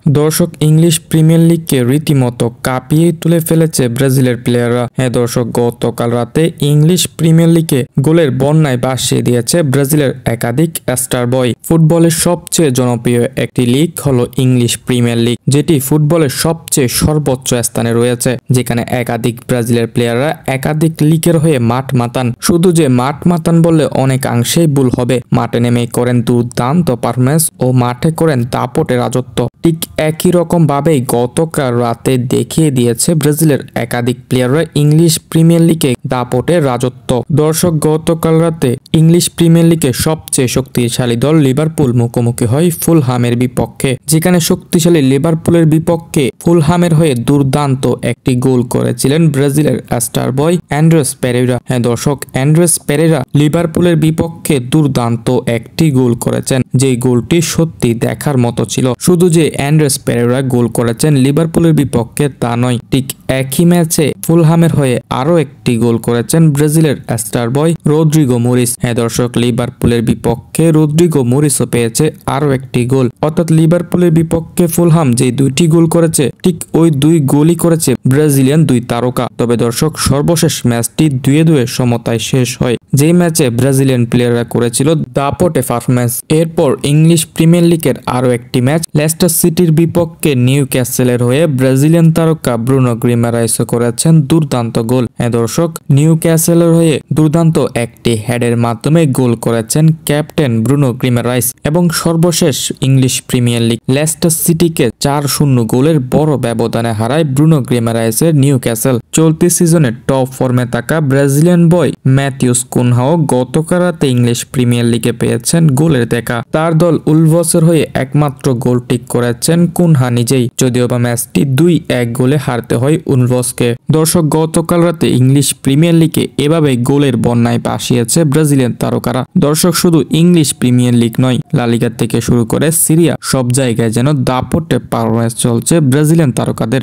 দর্শক, English premier লিগকে রীতিমতো কাঁপিয়ে তুলে ফেলেছে ব্রাজিলের প্লেয়াররা। হ্যাঁ দর্শক, গতকাল রাতে ইংলিশ প্রিমিয়ার লিগে গোলের বন্যায় ভাসিয়ে দিয়েছে ব্রাজিলের একাধিক স্টার বয়। ফুটবলের সবচেয়ে জনপ্রিয় একটি লিগ হলো ইংলিশ প্রিমিয়ার লিগ, যেটি ফুটবলের সবচেয়ে সর্বোচ্চ স্থানে রয়েছে, যেখানে একাধিক ব্রাজিলের প্লেয়াররা একাধিক লিগের হয়ে মাঠ মাতান। শুধু যে মাঠ মাতান বললে অনেকাংশেই ভুল হবে, মাঠে নেমে করেন দুর্দান্ত পারফরম্যান্স ও মাঠে করেন দাপটে রাজত্ব। ঠিক একই রকম ভাবেই গতকাল রাতে দেখিয়ে দিয়েছে ব্রাজিলের একাধিক প্লেয়াররা ইংলিশ প্রিমিয়ার লিগে দাপটের রাজত্ব। দর্শক, গতকাল রাতে ইংলিশ প্রিমিয়ার লিগে সবচেয়ে শক্তিশালী দল লিভারপুল মুখোমুখি হয় ফুলহামের বিপক্ষে, যেখানে শক্তিশালী লিভারপুলের বিপক্ষে ফুলহামের হয়ে দুর্দান্ত একটি গোল করেছিলেন ব্রাজিলের স্টার বয় অ্যান্ড্রেস পেরেরা। হ্যাঁ দর্শক, অ্যান্ড্রেস পেরেরা লিভারপুলের বিপক্ষে দুর্দান্ত একটি গোল করেছেন, যে গোলটি সত্যি দেখার মতো ছিল। শুধু যে অ্যান্ড্রেস পেরেরা গোল করেছেন লিভারপুলের বিপক্ষে তা নয়, ঠিক একই ম্যাচে ফুলহামের হয়ে আরো একটি গোল করেছেন ব্রাজিলের স্টার বয় রদ্রিগো মরিস। হ্যাঁ দর্শক, লিভারপুলের বিপক্ষে রদ্রিগো মরিসও পেয়েছে আরো একটি গোল। অর্থাৎ লিভারপুলের বিপক্ষে ফুলহাম যে দুইটি গোল করেছে, ঠিক ওই দুই গোলই করেছে ব্রাজিলিয়ান দুই তারকা। তবে দর্শক, সর্বশেষ ম্যাচটি 2-2 সমতায় শেষ হয়, যে ম্যাচে ব্রাজিলিয়ান প্লেয়াররা করেছিল দাপটে পারফরম্যান্স। এরপর ইংলিশ প্রিমিয়ার লিগের আরো একটি ম্যাচ লেস্টার সিটির বিপক্ষে নিউ ক্যাসেলের হয়ে ব্রাজিলিয়ান তারকা ব্রুনো গ্রিমারাইসও করেছেন দুর্দান্ত গোল। হ্যাঁ দর্শক, নিউ ক্যাসেলের হয়ে দুর্দান্ত একটি হেডের মাধ্যমে গোল করেছেন ক্যাপ্টেন ব্রুনো গ্রিমারাইস। এবং সর্বশেষ ইংলিশ প্রিমিয়ার লিগ লেস্টার সিটিকে 4-0 গোলের বড় ব্যবধানে হারায় ব্রুনো গ্রিমারাইসের নিউ ক্যাসেল। চলতি সিজনে টপ ফর্মে থাকা ব্রাজিলিয়ান বয় ম্যাথিউস কুনহাও গতকাল রাতে ইংলিশ প্রিমিয়ার লিগে পেয়েছেন গোলের দেখা। তার দল উলভসের হয়ে একমাত্র গোল ঠিক করেছেন কুনহা নিজেই, যদিও বা ম্যাচটি 2-1 গোলে হারতে হয় উলভসকে। দর্শক, গতকাল রাতে ইংলিশ প্রিমিয়ার লিগে এভাবে গোলের বন্যায় ভাসিয়েছে ব্রাজিলিয়ান তারকারা। দর্শক, শুধু ইংলিশ প্রিমিয়ার লিগ নয়, লা লিগা থেকে শুরু করে সিরিয়া সব জায়গায় যেন দাপটে পারফরম্যান্স চলছে ব্রাজিলিয়ান তারকাদের।